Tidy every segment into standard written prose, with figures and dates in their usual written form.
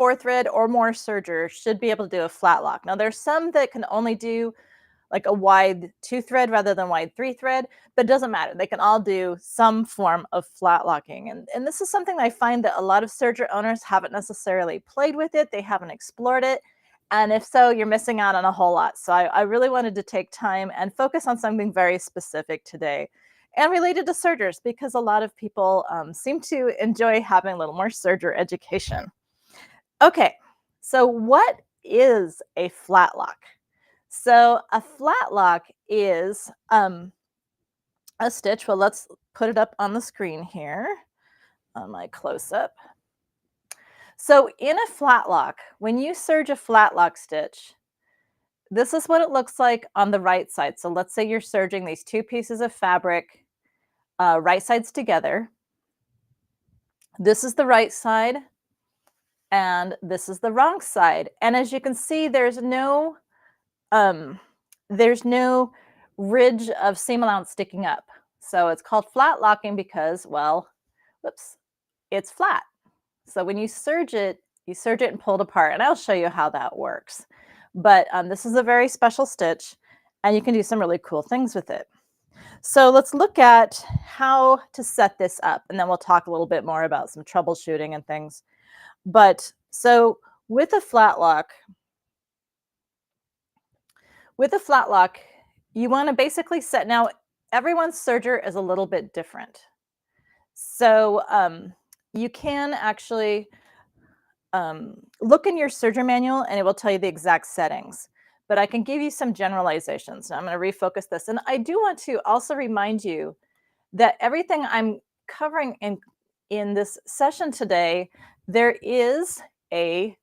4 thread or more serger should be able to do a flat lock. Now there's some that can only do like a wide 2 thread rather than wide 3 thread, but it doesn't matter. They can all do some form of flat locking. And this is something that I find that a lot of serger owners haven't necessarily played with it. They haven't explored it. And if so, you're missing out on a whole lot. So I really wanted to take time and focus on something very specific today and related to sergers, because a lot of people seem to enjoy having a little more serger education. Okay, so what is a flat lock? So a flat lock is a stitch. Well, let's put it up on the screen here on my close-up. So in a flat lock, when you serge a flat lock stitch, this is what it looks like on the right side. So let's say you're serging these 2 pieces of fabric right sides together. This is the right side, and this is the wrong side. And as you can see, there's no ridge of seam allowance sticking up. So it's called flat locking because, well, whoops, it's flat. So when you serge it and pull it apart, and I'll show you how that works. But this is a very special stitch, and you can do some really cool things with it. So let's look at how to set this up, and then we'll talk a little bit more about some troubleshooting and things. But so with a flat lock, you want to basically set, now everyone's serger is a little bit different. So you can actually look in your serger manual and it will tell you the exact settings, but I can give you some generalizations. Now I'm going to refocus this. And I do want to also remind you that everything I'm covering in this session today, there is a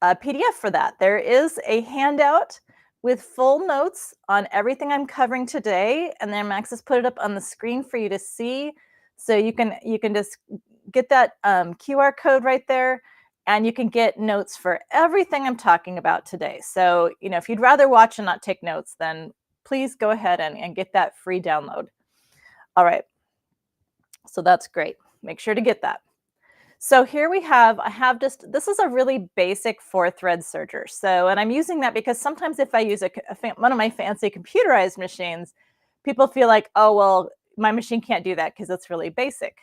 PDF for that. There is a handout with full notes on everything I'm covering today, and then Max has put it up on the screen for you to see. So you can just get that QR code right there, and you can get notes for everything I'm talking about today. So, you know, if you'd rather watch and not take notes, then please go ahead and get that free download. All right, so that's great. Make sure to get that. So here this is a really basic 4 thread serger. So, and I'm using that because sometimes if I use one of my fancy computerized machines, people feel like, oh, well, my machine can't do that because it's really basic.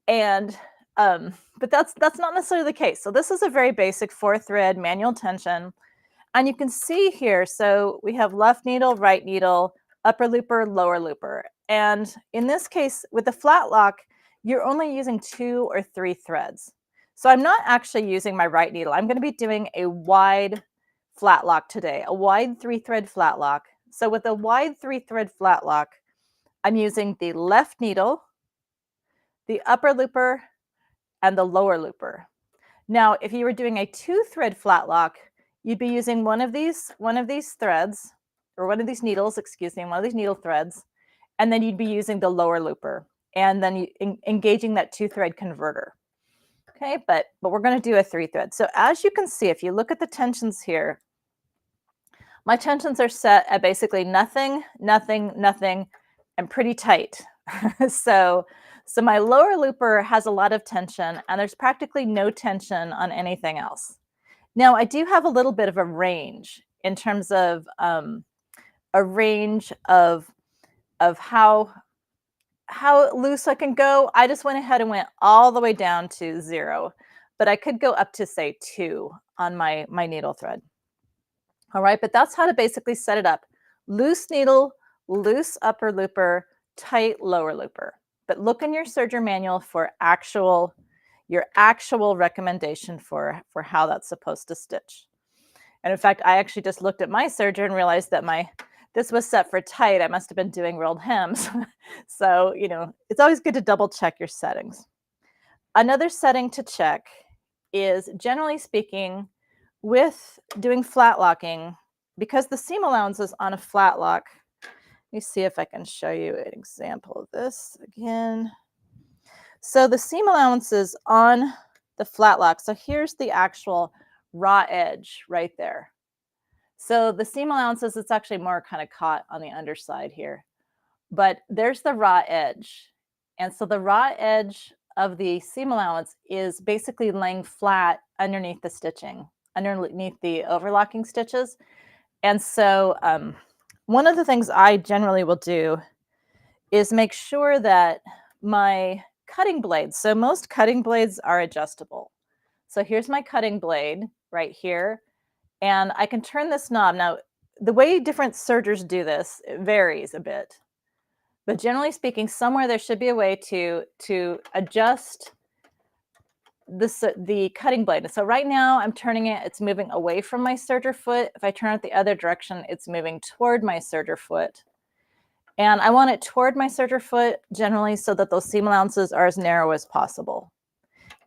And, but that's not necessarily the case. So this is a very basic 4 thread manual tension. And you can see here, so we have left needle, right needle, upper looper, lower looper. And in this case, with the flat lock, you're only using 2 or 3 threads. So I'm not actually using my right needle. I'm going to be doing a wide flat lock today, a wide 3-thread flat lock. So with a wide 3-thread flat lock, I'm using the left needle, the upper looper, and the lower looper. Now, if you were doing a 2-thread flat lock, you'd be using one of these threads, or one of these needles, excuse me, one of these needle threads, and then you'd be using the lower looper, and then engaging that 2-thread converter. Okay, but we're going to do a 3-thread. So as you can see, if you look at the tensions here, my tensions are set at basically nothing, nothing, nothing, and pretty tight. So my lower looper has a lot of tension, and there's practically no tension on anything else. Now, I do have a little bit of a range in terms of a range of how loose I can go. I just went ahead and went all the way down to 0, but I could go up to, say, 2 on my needle thread. All right, but that's how to basically set it up. Loose needle, loose upper looper, tight lower looper. But look in your serger manual for your actual recommendation for how that's supposed to stitch. And in fact, I actually just looked at my serger and realized that this was set for tight. I must have been doing rolled hems. So, you know, it's always good to double check your settings. Another setting to check is, generally speaking, with doing flat locking, because the seam allowances on a flat lock, let me see if I can show you an example of this again. So the seam allowances on the flat lock, so here's the actual raw edge right there. So the seam allowances, it's actually more kind of caught on the underside here, but there's the raw edge. And so the raw edge of the seam allowance is basically laying flat underneath the stitching, underneath the overlocking stitches. And so one of the things I generally will do is make sure that my cutting blades, so most cutting blades are adjustable. So here's my cutting blade right here, and I can turn this knob. Now, the way different sergers do this, it varies a bit. But generally speaking, somewhere there should be a way to adjust the cutting blade. So right now I'm turning it, it's moving away from my serger foot. If I turn it the other direction, it's moving toward my serger foot. And I want it toward my serger foot generally so that those seam allowances are as narrow as possible.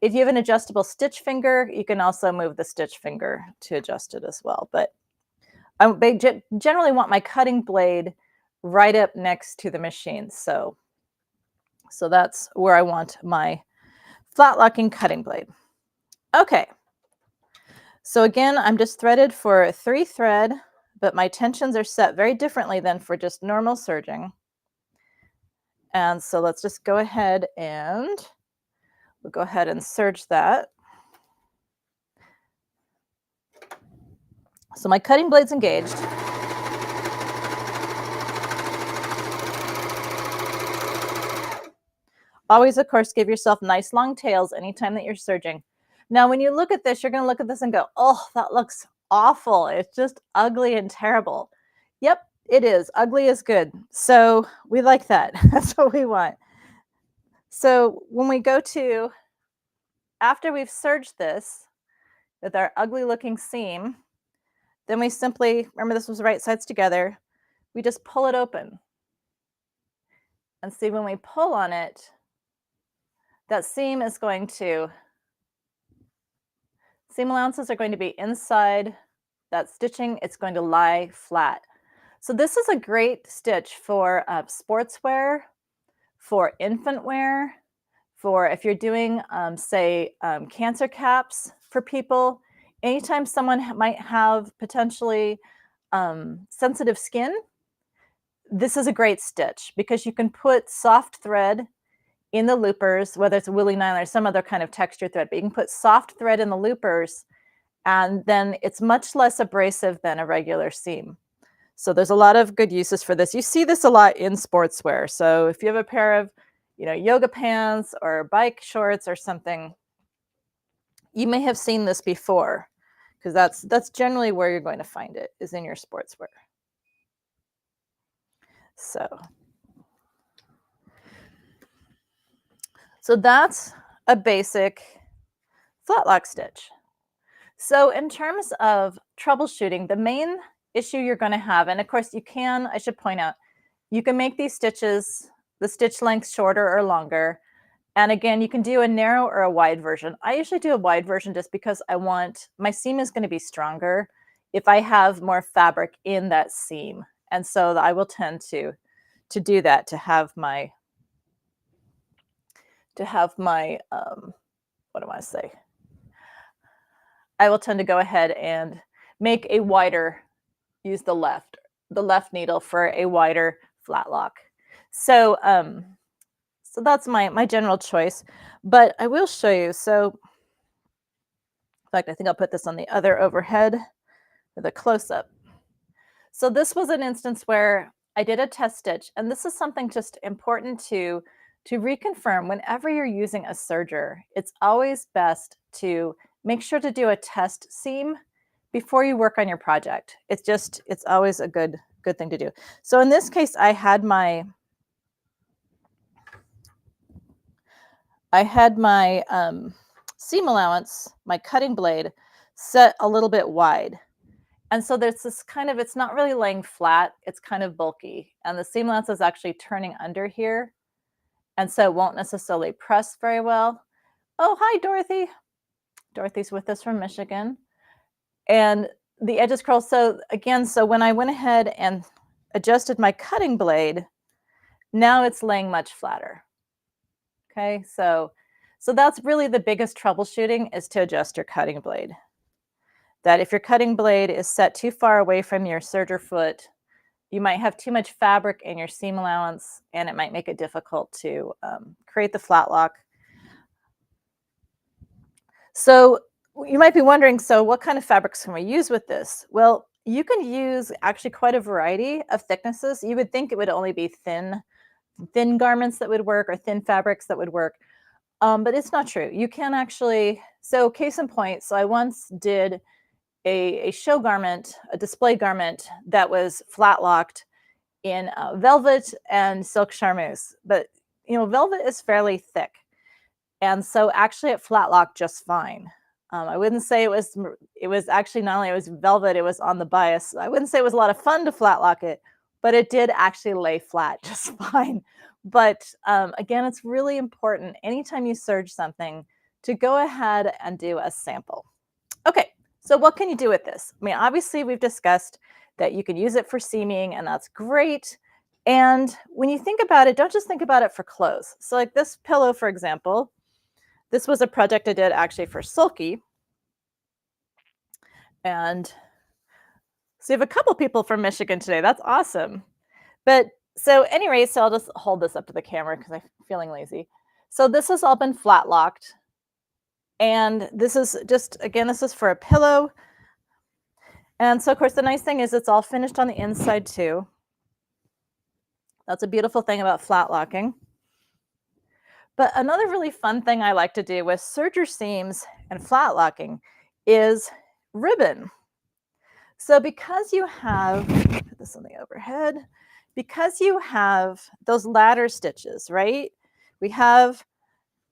If you have an adjustable stitch finger, you can also move the stitch finger to adjust it as well. But I generally want my cutting blade right up next to the machine. So that's where I want my flat locking cutting blade. Okay. So again, I'm just threaded for 3 thread, but my tensions are set very differently than for just normal serging. And so let's just go ahead and we'll go ahead and serge that. So my cutting blade's engaged. Always, of course, give yourself nice long tails anytime that you're serging. Now, when you look at this, you're going to look at this and go, oh, that looks awful. It's just ugly and terrible. Yep, it is. Ugly is good. So we like that. That's what we want. So when we go to, after we've serged this with our ugly looking seam, then we simply, remember this was right sides together, we just pull it open. And see, when we pull on it, that seam is going to, seam allowances are going to be inside that stitching. It's going to lie flat. So this is a great stitch for sportswear, for infant wear, for if you're doing, say, cancer caps for people. Anytime someone might have potentially sensitive skin, this is a great stitch because you can put soft thread in the loopers, whether it's woolly nylon or some other kind of texture thread, but you can put soft thread in the loopers and then it's much less abrasive than a regular seam. So there's a lot of good uses for this. You see this a lot in sportswear. So if you have a pair of, yoga pants or bike shorts or something, you may have seen this before because that's generally where you're going to find it, is in your sportswear. So that's a basic flat lock stitch. So in terms of troubleshooting, the main issue you're going to have, and of course you can, I should point out, you can make these stitches, the stitch length shorter or longer. And again, you can do a narrow or a wide version. I usually do a wide version just because I want, my seam is going to be stronger if I have more fabric in that seam. And so I will tend to do that, to have my what do I say? I will tend to go ahead and make a wider, use the left needle for a wider flat lock. So so that's my general choice, but I will show you. So in fact, I think I'll put this on the other overhead with a close-up. So this was an instance where I did a test stitch, and this is something just important to reconfirm. Whenever you're using a serger, it's always best to make sure to do a test seam before you work on your project. It's always a good thing to do. So in this case, I had my seam allowance, my cutting blade, set a little bit wide. And so there's this kind of, it's not really laying flat, it's kind of bulky. And the seam allowance is actually turning under here. And so it won't necessarily press very well. Oh, hi, Dorothy. Dorothy's with us from Michigan. And the edges curl. So again, so when I went ahead and adjusted my cutting blade, now it's laying much flatter. Okay, so that's really the biggest troubleshooting, is to adjust your cutting blade. That if your cutting blade is set too far away from your serger foot, you might have too much fabric in your seam allowance, and it might make it difficult to create the flat lock. So you might be wondering, so what kind of fabrics can we use with this? Well, you can use actually quite a variety of thicknesses. You would think it would only be thin garments that would work or thin fabrics that would work. But it's not true. You can actually, so case in point, so I once did a show garment, a display garment that was flat locked in velvet and silk charmeuse. But velvet is fairly thick, and so actually it flat locked just fine. I wouldn't say it was. It was actually not only it was velvet, it was on the bias. I wouldn't say it was a lot of fun to flat lock it, but it did actually lay flat just fine. But again, it's really important anytime you serge something to go ahead and do a sample. Okay, so what can you do with this? I mean, obviously we've discussed that you can use it for seaming, and that's great. And when you think about it, don't just think about it for clothes. So like this pillow, for example, this was a project I did actually for Sulky. And so you have a couple people from Michigan today. That's awesome. But so anyway, so I'll just hold this up to the camera because I'm feeling lazy. So this has all been flat locked. And this is just, again, this is for a pillow. And so, of course, the nice thing is it's all finished on the inside too. That's a beautiful thing about flat locking. But another really fun thing I like to do with serger seams and flat locking is ribbon. So because you have, put this on the overhead, because you have those ladder stitches, right? We have,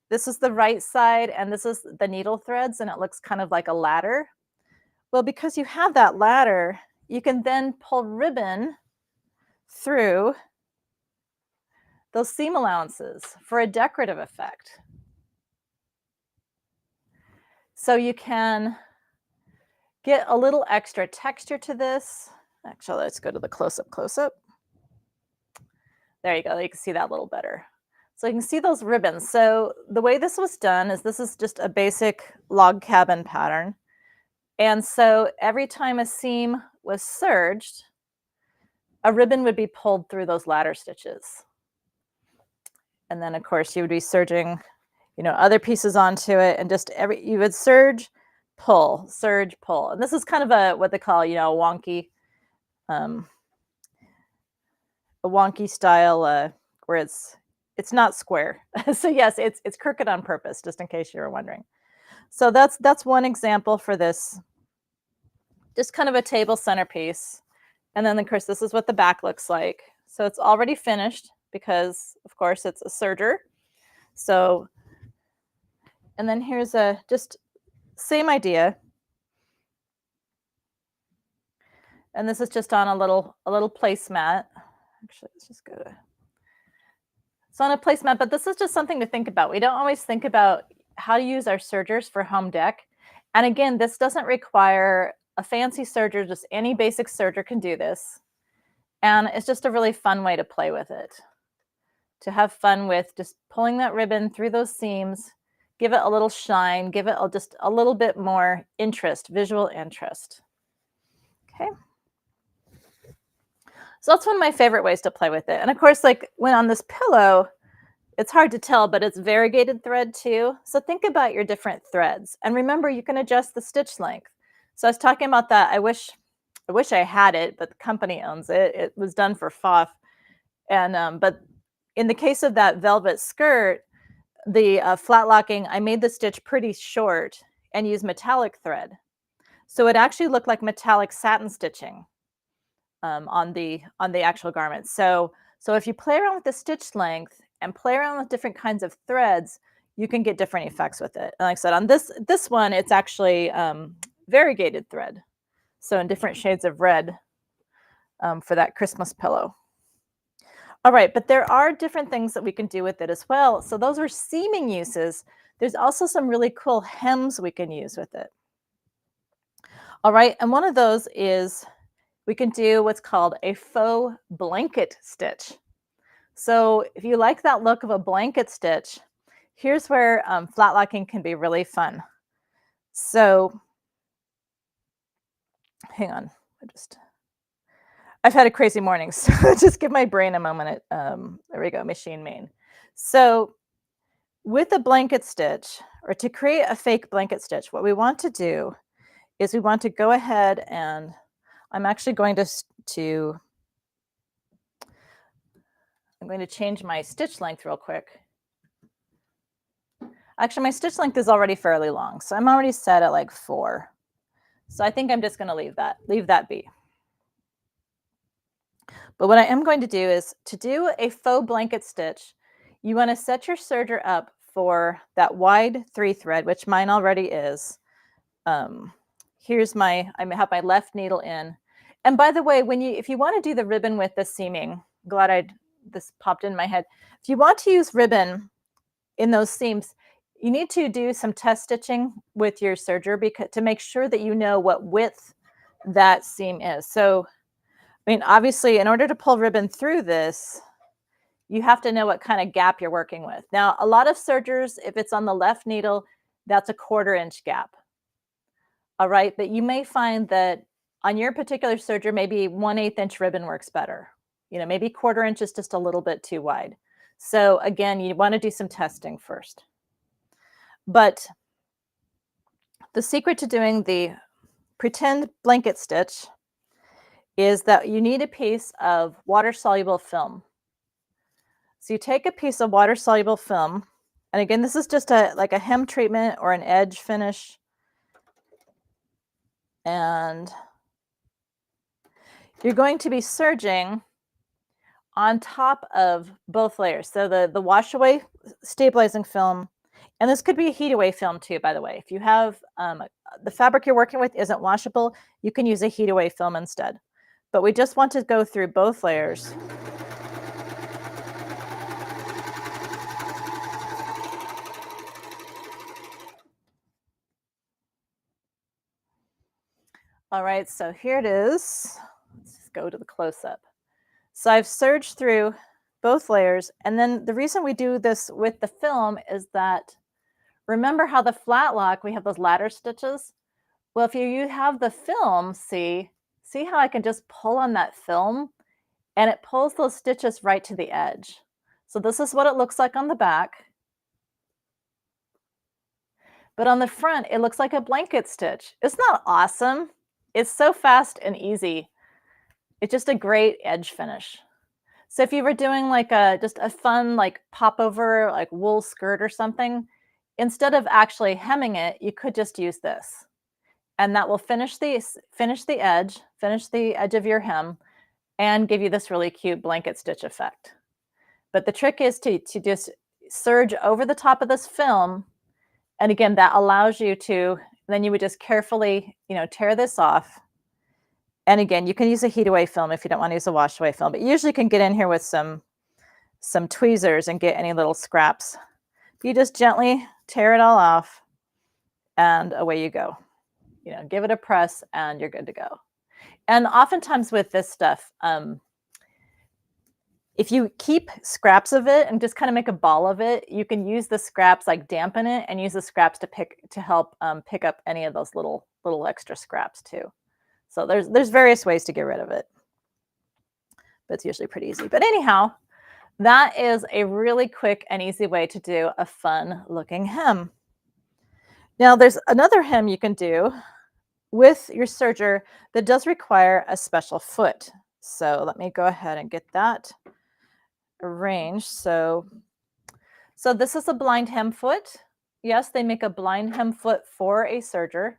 this is the right side and this is the needle threads and it looks kind of like a ladder. Well, because you have that ladder, you can then pull ribbon through those seam allowances for a decorative effect. So you can get a little extra texture to this. Actually, let's go to the close-up. There you go, you can see that a little better. So you can see those ribbons. So the way this was done is this is just a basic log cabin pattern. And so every time a seam was serged, a ribbon would be pulled through those ladder stitches. And then of course you would be serging, other pieces onto it and just you would serge, pull, serge, pull. And this is kind of what they call, a wonky style where it's not square. So yes, it's crooked on purpose, just in case you were wondering. So that's one example for this, just kind of a table centerpiece. And then of course this is what the back looks like. So it's already finished because of course it's a serger. So, and then here's just same idea. And this is just on a little placemat. Actually, let's just go to, it's on a placemat, but this is just something to think about. We don't always think about how to use our sergers for home dec. And again, this doesn't require a fancy serger, just any basic serger can do this. And it's just a really fun way to play with it. To have fun with just pulling that ribbon through those seams, give it a little shine, give it just a little bit more interest, visual interest. Okay. So that's one of my favorite ways to play with it. And of course, like when on this pillow, it's hard to tell, but it's variegated thread too. So think about your different threads. And remember, you can adjust the stitch length. So I was talking about that. I wish I had it, but the company owns it. It was done for Faux. And but in the case of that velvet skirt, the flat locking, I made the stitch pretty short and used metallic thread. So it actually looked like metallic satin stitching on the actual garment. So if you play around with the stitch length and play around with different kinds of threads, you can get different effects with it. And like I said, on this one, it's actually variegated thread. So in different shades of red for that Christmas pillow. All right, but there are different things that we can do with it as well. So those are seaming uses. There's also some really cool hems we can use with it. All right, and one of those is we can do what's called a faux blanket stitch. So if you like that look of a blanket stitch, here's where flat locking can be really fun. So hang on, I've had a crazy morning, so just give my brain a moment. There we go, machine main. So with a blanket stitch, or to create a fake blanket stitch, what we want to do is we want to go ahead and I'm actually going to I'm going to change my stitch length real quick. Actually, my stitch length is already fairly long, so I'm already set at like 4. So I think I'm just going to leave that be. But what I am going to do is to do a faux blanket stitch, you want to set your serger up for that wide 3 thread, which mine already is. Here's I have my left needle in. And by the way, if you want to do the ribbon with the seaming, this popped in my head. If you want to use ribbon in those seams, you need to do some test stitching with your serger to make sure that you know what width that seam is. So, I mean, obviously, in order to pull ribbon through this, you have to know what kind of gap you're working with. Now, a lot of sergers, if it's on the left needle, that's a 1/4 inch gap. All right, but you may find that on your particular serger, maybe 1/8 inch ribbon works better. You know, maybe 1/4 inch is just a little bit too wide. So again, you want to do some testing first. But the secret to doing the pretend blanket stitch is that you need a piece of water-soluble film. So you take a piece of water-soluble film, and again, this is just like a hem treatment or an edge finish. And you're going to be serging on top of both layers. So the wash away stabilizing film, and this could be a heat away film too, by the way. If you have the fabric you're working with isn't washable, you can use a heat away film instead. But we just want to go through both layers. All right, so here it is. Let's just go to the close-up. So I've serged through both layers, and then the reason we do this with the film is that, remember how the Flatlock, we have those ladder stitches? Well, if you have the film, see how I can just pull on that film, and it pulls those stitches right to the edge. So this is what it looks like on the back. But on the front, it looks like a blanket stitch. It's not awesome. It's so fast and easy. It's just a great edge finish. So if you were doing like just a fun like popover like wool skirt or something, instead of actually hemming it, you could just use this. And that will finish the edge of your hem and give you this really cute blanket stitch effect. But the trick is to just serge over the top of this film. And again, that allows you to, then you would just carefully, tear this off. And again, you can use a heat away film if you don't want to use a wash away film, but you usually can get in here with some tweezers and get any little scraps. You just gently tear it all off and away you go. Give it a press and you're good to go. And oftentimes with this stuff, if you keep scraps of it and just kind of make a ball of it, you can use the scraps, like dampen it, and use the scraps to help pick up any of those little extra scraps too. So there's various ways to get rid of it, but it's usually pretty easy. But anyhow, that is a really quick and easy way to do a fun looking hem. Now there's another hem you can do with your serger that does require a special foot. So let me go ahead and get that arranged. So this is a blind hem foot. Yes, they make a blind hem foot for a serger.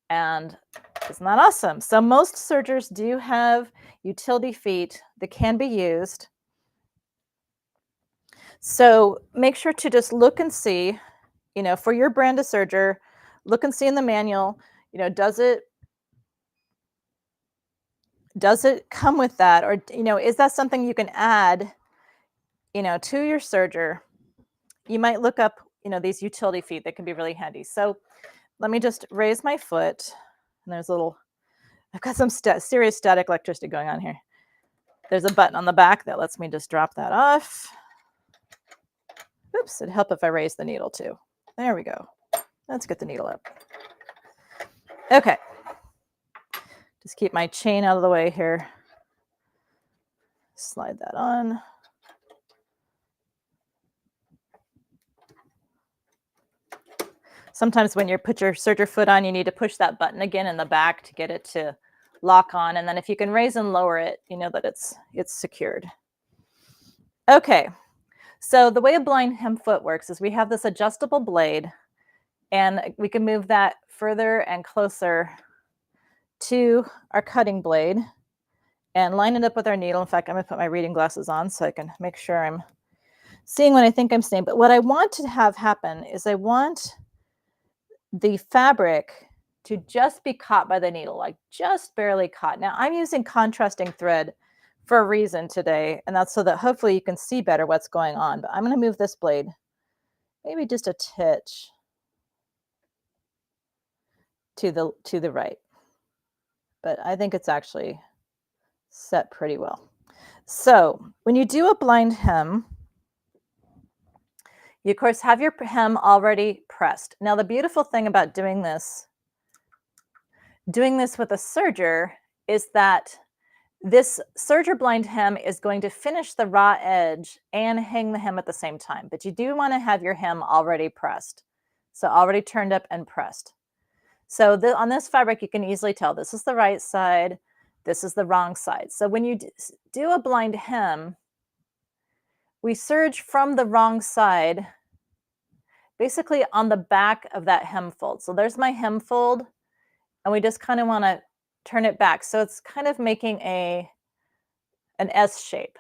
And isn't that awesome? So most sergers do have utility feet that can be used. So make sure to just look and see, for your brand of serger, look and see in the manual, does it come with that? Or, is that something you can add, to your serger? You might look up, these utility feet that can be really handy. So let me just raise my foot. And there's I've got some serious static electricity going on here. There's a button on the back that lets me just drop that off. Oops, it'd help if I raise the needle too. There we go. Let's get the needle up. Okay. Just keep my chain out of the way here. Slide that on. Sometimes when you put your serger foot on, you need to push that button again in the back to get it to lock on. And then if you can raise and lower it, you know that it's secured. Okay, so the way a blind hem foot works is we have this adjustable blade, and we can move that further and closer to our cutting blade and line it up with our needle. In fact, I'm going to put my reading glasses on so I can make sure I'm seeing what I think I'm seeing. But what I want to have happen is I want the fabric to just be caught by the needle, like just barely caught. Now I'm using contrasting thread for a reason today, and that's so that hopefully you can see better what's going on. But I'm going to move this blade maybe just a titch to the right. But I think it's actually set pretty well. So when you do a blind hem, you of course have your hem already pressed. Now the beautiful thing about doing this with a serger is that this serger blind hem is going to finish the raw edge and hang the hem at the same time. But you do want to have your hem already pressed. So already turned up and pressed. So on this fabric, you can easily tell this is the right side, this is the wrong side. So when you do a blind hem, we serge from the wrong side, basically on the back of that hem fold. So there's my hem fold, and we just kind of want to turn it back. So it's kind of making an S shape.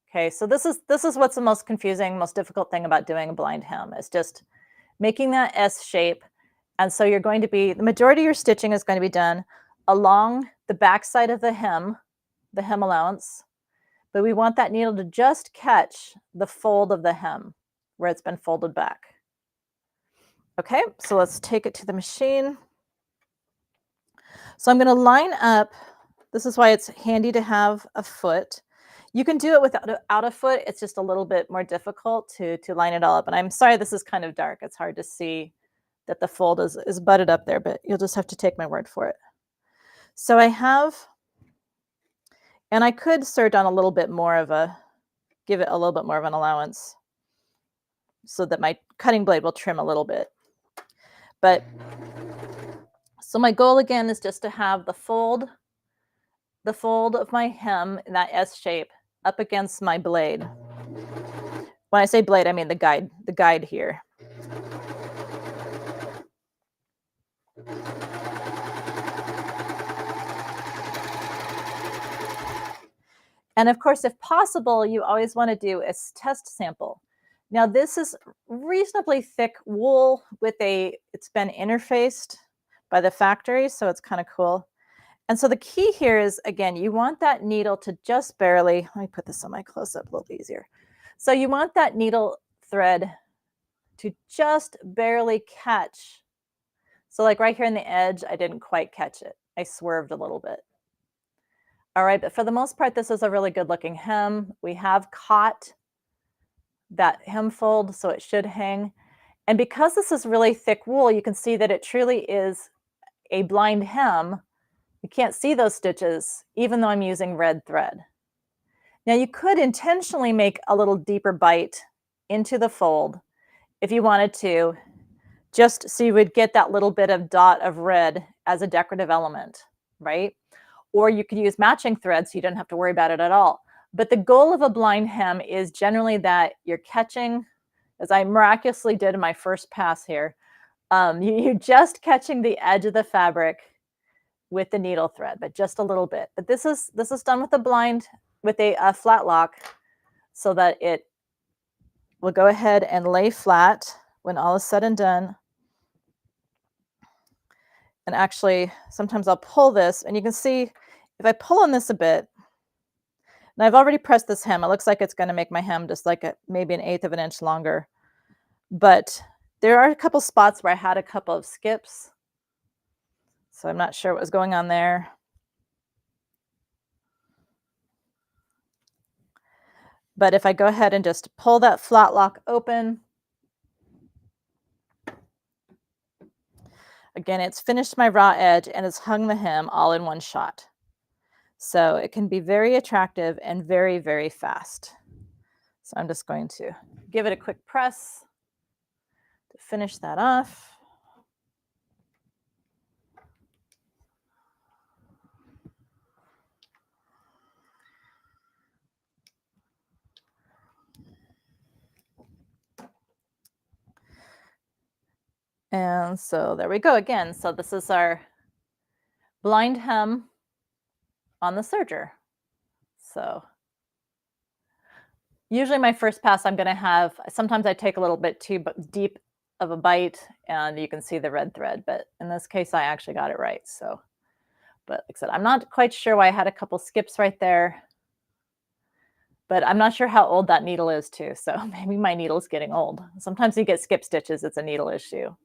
Okay, so this is what's the most confusing, most difficult thing about doing a blind hem, is just making that S shape. And so you're going to be, the majority of your stitching is going to be done along the back side of the hem allowance, but we want that needle to just catch the fold of the hem where it's been folded back. Okay, so let's take it to the machine. So I'm going to line up, this is why it's handy to have a foot. You can do it without a foot, it's just a little bit more difficult to line it all up. And I'm sorry this is kind of dark, it's hard to see that the fold is butted up there, but you'll just have to take my word for it. So I have, and I could serge on a little bit more of give it a little bit more of an allowance so that my cutting blade will trim a little bit. But, so my goal again is just to have the fold of my hem in that S shape up against my blade. When I say blade, I mean the guide here. And of course, if possible, you always want to do a test sample. Now this is reasonably thick wool with it's been interfaced by the factory, so it's kind of cool. And so the key here is, again, you want that needle to just barely, let me put this on my close-up a little easier. So you want that needle thread to just barely catch. So like right here in the edge, I didn't quite catch it. I swerved a little bit. All right, but for the most part, this is a really good looking hem. We have caught that hem fold, so it should hang. And because this is really thick wool, you can see that it truly is a blind hem. You can't see those stitches, even though I'm using red thread. Now you could intentionally make a little deeper bite into the fold if you wanted to, just so you would get that little bit of dot of red as a decorative element, right? Or you could use matching thread so you don't have to worry about it at all. But the goal of a blind hem is generally that you're catching, as I miraculously did in my first pass here, you're just catching the edge of the fabric with the needle thread, but just a little bit. But this is done with a flat lock, so that it will go ahead and lay flat when all is said and done. And actually, sometimes I'll pull this, and you can see if I pull on this a bit, and I've already pressed this hem, it looks like it's going to make my hem just like maybe 1/8 of an inch longer. But there are a couple spots where I had a couple of skips, so I'm not sure what was going on there. But if I go ahead and just pull that flat lock open, again, it's finished my raw edge and it's hung the hem all in one shot. So it can be very attractive and very, very fast. So I'm just going to give it a quick press to finish that off. And so there we go again. So this is our blind hem on the serger. So usually my first pass I'm gonna have, sometimes I take a little bit too deep of a bite and you can see the red thread, but in this case I actually got it right. So, but like I said, I'm not quite sure why I had a couple skips right there, but I'm not sure how old that needle is too. So maybe my needle's getting old. Sometimes you get skip stitches, it's a needle issue.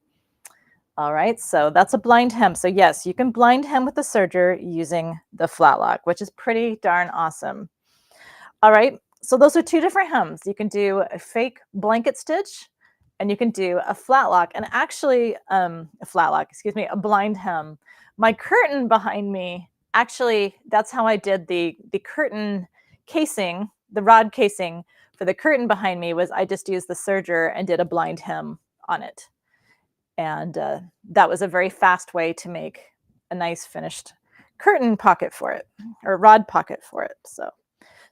All right, so that's a blind hem. So yes, you can blind hem with the serger using the Flatlock, which is pretty darn awesome. All right, so those are two different hems. You can do a fake blanket stitch and you can do a Flatlock, and actually a Flatlock, excuse me, a blind hem. My curtain behind me, actually, that's how I did the curtain casing, the rod casing for the curtain behind me was I just used the serger and did a blind hem on it. And that was a very fast way to make a nice finished curtain pocket for it, or rod pocket for it. So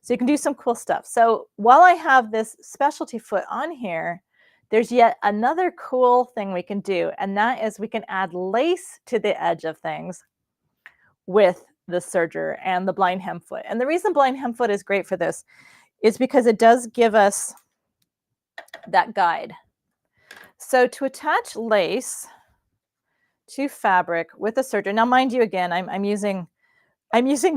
you can do some cool stuff. So while I have this specialty foot on here, there's yet another cool thing we can do, and that is we can add lace to the edge of things with the serger and the blind hem foot. And the reason blind hem foot is great for this is because it does give us that guide. So to attach lace to fabric with a serger, now mind you, again, I'm using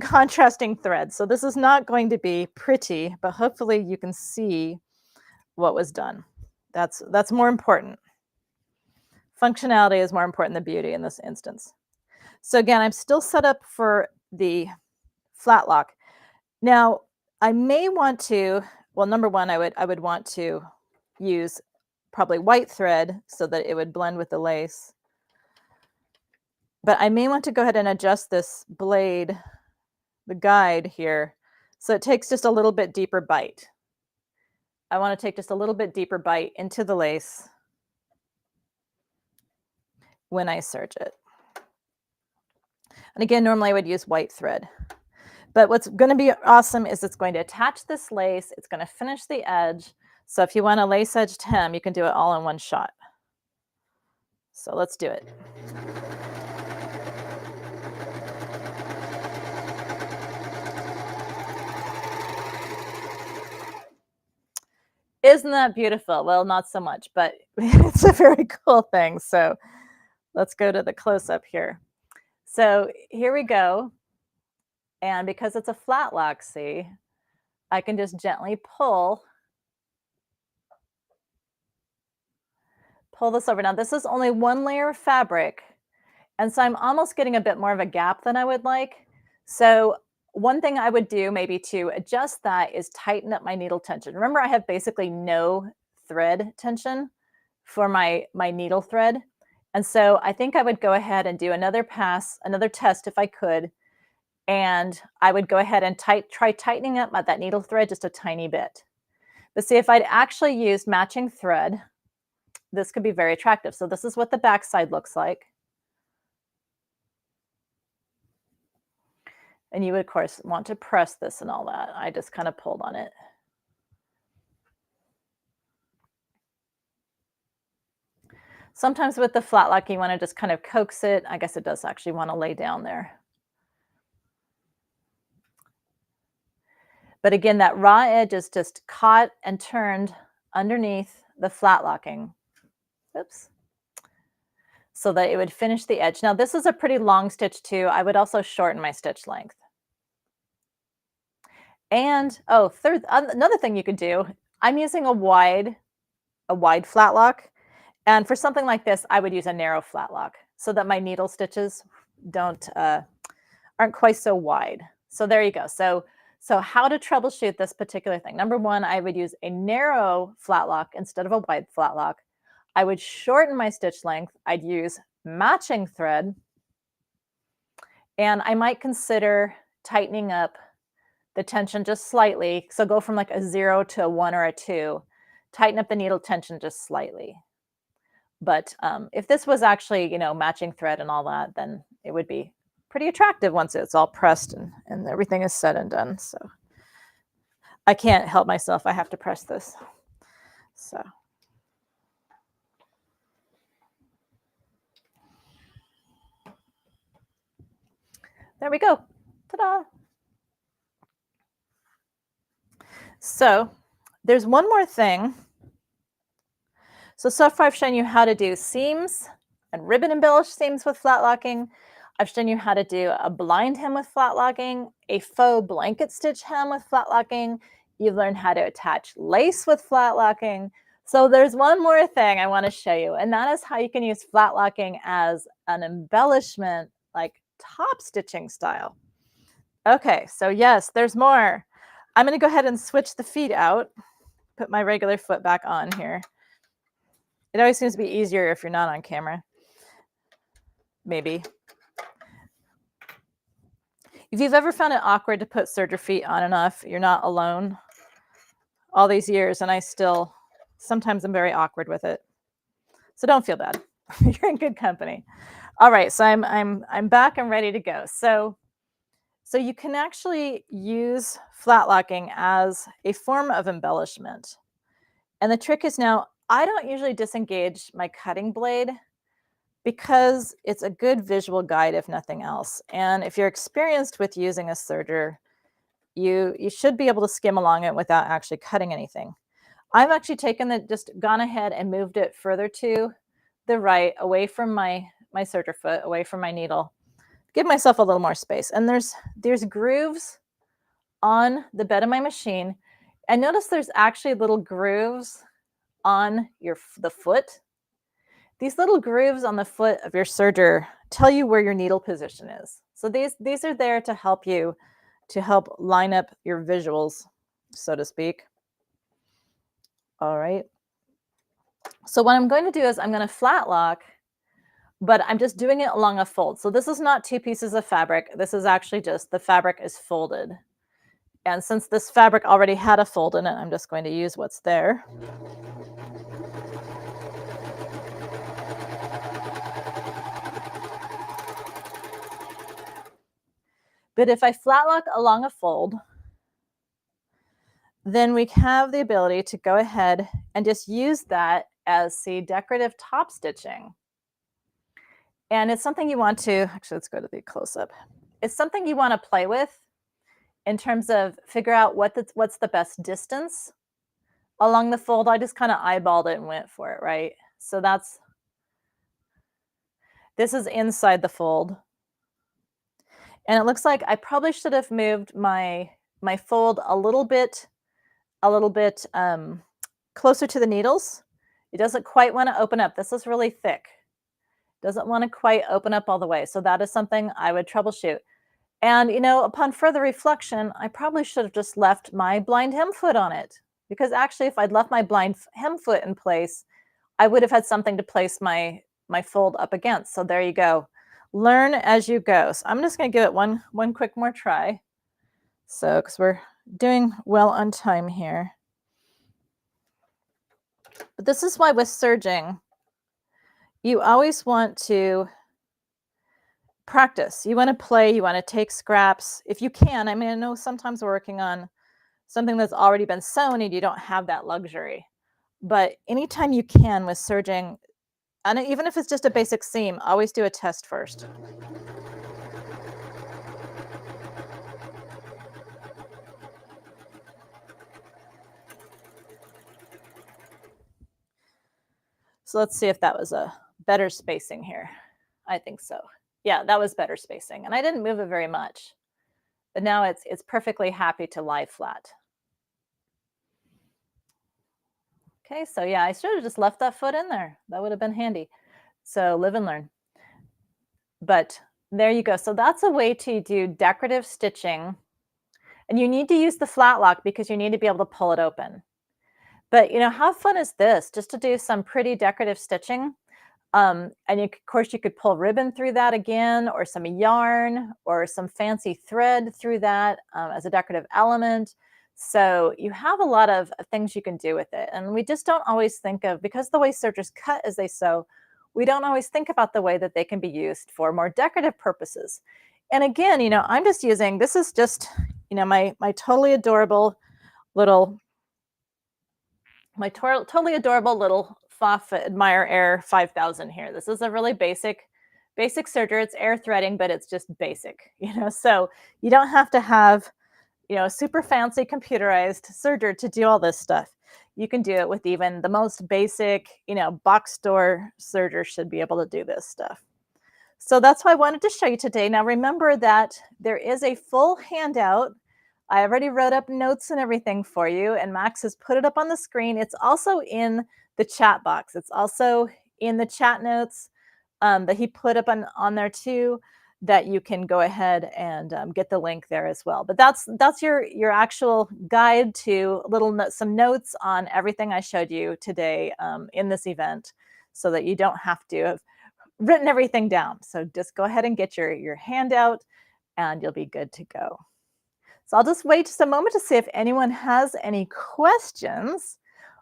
contrasting threads, so this is not going to be pretty, but hopefully you can see what was done. That's more important. Functionality is more important than beauty in this instance. So again, I'm still set up for the Flatlock. Now, I may want to, well, number one, I would want to use probably white thread so that it would blend with the lace. But I may want to go ahead and adjust this blade, the guide here, so it takes just a little bit deeper bite. I want to take just a little bit deeper bite into the lace when I serge it. And again, normally I would use white thread. But what's going to be awesome is it's going to attach this lace, it's going to finish the edge. So if you want a lace edged hem, you can do it all in one shot. So let's do it. Isn't that beautiful? Well, not so much, but it's a very cool thing. So let's go to the close-up here. So here we go. And because it's a Flatlock, see, I can just gently pull this over. Now this is only one layer of fabric, and so I'm almost getting a bit more of a gap than I would like. So one thing I would do maybe to adjust that is tighten up my needle tension. Remember, I have basically no thread tension for my needle thread. And so I think I would go ahead and do another pass, another test if I could. And I would go ahead and try tightening up that needle thread just a tiny bit. But see, if I'd actually used matching thread, this could be very attractive. So this is what the back side looks like. And you would, of course, want to press this and all that. I just kind of pulled on it. Sometimes with the Flatlock, you want to just kind of coax it. I guess it does actually want to lay down there. But again, that raw edge is just caught and turned underneath the Flatlocking. Oops. So that it would finish the edge. Now this is a pretty long stitch too. I would also shorten my stitch length. And another thing you could do, I'm using a wide Flatlock. And for something like this, I would use a narrow Flatlock so that my needle stitches aren't quite so wide. So there you go. So how to troubleshoot this particular thing. Number one, I would use a narrow Flatlock instead of a wide Flatlock. I would shorten my stitch length. I'd use matching thread. And I might consider tightening up the tension just slightly. So go from like a 0 to a 1 or a 2. Tighten up the needle tension just slightly. But if this was actually, you know, matching thread and all that, then it would be pretty attractive once it's all pressed and everything is said and done. So I can't help myself. I have to press this. So There we go. Ta-da. So there's one more thing. So far I've shown you how to do seams and ribbon embellished seams with flat locking. I've shown you how to do a blind hem with flat locking, a faux blanket stitch hem with flat locking. You've learned how to attach lace with flat locking. So there's one more thing I want to show you, and that is how you can use flat locking as an embellishment, like top stitching style. Okay, so yes, there's more. I'm going to go ahead and switch the feet out, put my regular foot back on here. It always seems to be easier if you're not on camera. Maybe. If you've ever found it awkward to put serger feet on and off, you're not alone. All these years, and I still sometimes I'm very awkward with it. So don't feel bad. You're in good company. All right, so I'm back and ready to go. So you can actually use flat locking as a form of embellishment. And the trick is, now I don't usually disengage my cutting blade because it's a good visual guide if nothing else. And if you're experienced with using a serger, you should be able to skim along it without actually cutting anything. I've actually just gone ahead and moved it further to the right, away from my serger foot, away from my needle, give myself a little more space. And there's grooves on the bed of my machine. And notice there's actually little grooves on the foot. These little grooves on the foot of your serger tell you where your needle position is. So these are there to help you, to help line up your visuals, so to speak. All right. So what I'm going to do is I'm going to flat lock, but I'm just doing it along a fold. So this is not two pieces of fabric. This is actually just the fabric is folded. And since this fabric already had a fold in it, I'm just going to use what's there. But if I flat lock along a fold, then we have the ability to go ahead and just use that as the decorative top stitching. And it's something you want to, actually, let's go to the close-up. It's something you want to play with in terms of figure out what's the best distance along the fold. I just kind of eyeballed it and went for it, right? So this is inside the fold. And it looks like I probably should have moved my fold a little bit closer to the needles. It doesn't quite want to open up. This is really thick. Doesn't want to quite open up all the way. So that is something I would troubleshoot. And, upon further reflection, I probably should have just left my blind hem foot on it, because actually if I'd left my blind hem foot in place, I would have had something to place my fold up against. So there you go. Learn as you go. So I'm just going to give it one quick more try. So, because we're doing well on time here. But this is why with serging, you always want to practice. You want to play, you want to take scraps if you can. I mean, I know sometimes we're working on something that's already been sewn and you don't have that luxury. But anytime you can with serging, and even if it's just a basic seam, always do a test first. So let's see if that was a better spacing here. I think so. Yeah, that was better spacing. And I didn't move it very much. But now it's perfectly happy to lie flat. Okay, so yeah, I should have just left that foot in there. That would have been handy. So live and learn. But there you go. So that's a way to do decorative stitching. And you need to use the flat lock because you need to be able to pull it open. But how fun is this? Just to do some pretty decorative stitching. And of course, you could pull ribbon through that again, or some yarn, or some fancy thread through that as a decorative element. So you have a lot of things you can do with it. And we just don't always think of, because the way sergers cut as they sew, we don't always think about the way that they can be used for more decorative purposes. And again, I'm just using, this is just, my totally adorable little, Faux Admire Air 5000 here. This is a really basic basic serger. It's air threading, but it's just basic, so you don't have to have, a super fancy computerized serger to do all this stuff. You can do it with even the most basic, box store serger should be able to do this stuff. So that's why I wanted to show you today. Now remember that there is a full handout. I already wrote up notes and everything for you, and Max has put it up on the screen. It's also in the chat box. It's also in the chat notes that he put up on there too, that you can go ahead and get the link there as well. But that's your actual guide to some notes on everything I showed you today in this event, so that you don't have to have written everything down. So just go ahead and get your handout and you'll be good to go. So I'll just wait just a moment to see if anyone has any questions.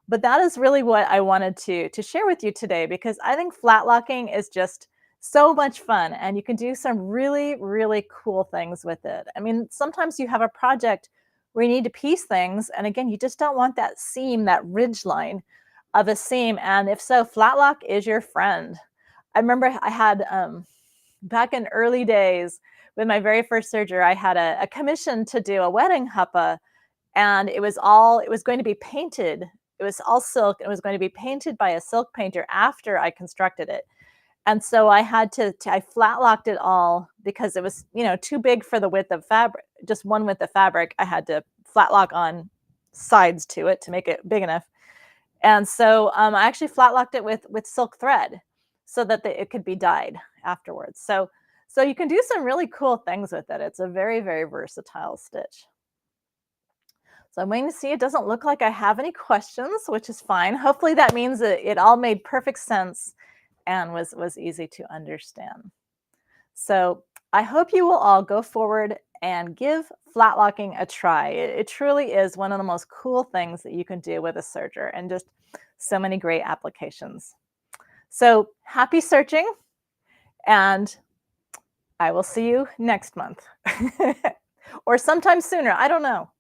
But that is really what I wanted to share with you today, because I think flat locking is just so much fun and you can do some really, really cool things with it. I mean, sometimes you have a project where you need to piece things. And again, you just don't want that seam, that ridge line of a seam. And if so, Flatlock is your friend. I remember I had, back in early days with my very first serger, I had a commission to do a wedding huppah, and it was going to be painted. It was all silk. It was going to be painted by a silk painter after I constructed it. And so I had I flat locked it all because it was, too big for the width of fabric, just one width of fabric. I had to flat lock on sides to it to make it big enough. And so I actually flat locked it with silk thread so that it could be dyed afterwards. So you can do some really cool things with it. It's a very, very versatile stitch. So I'm waiting to see. It doesn't look like I have any questions, which is fine. Hopefully that means that it all made perfect sense and was easy to understand. So I hope you will all go forward and give flat locking a try. It truly is one of the most cool things that you can do with a serger, and just so many great applications. So happy searching, and I will see you next month or sometime sooner. I don't know.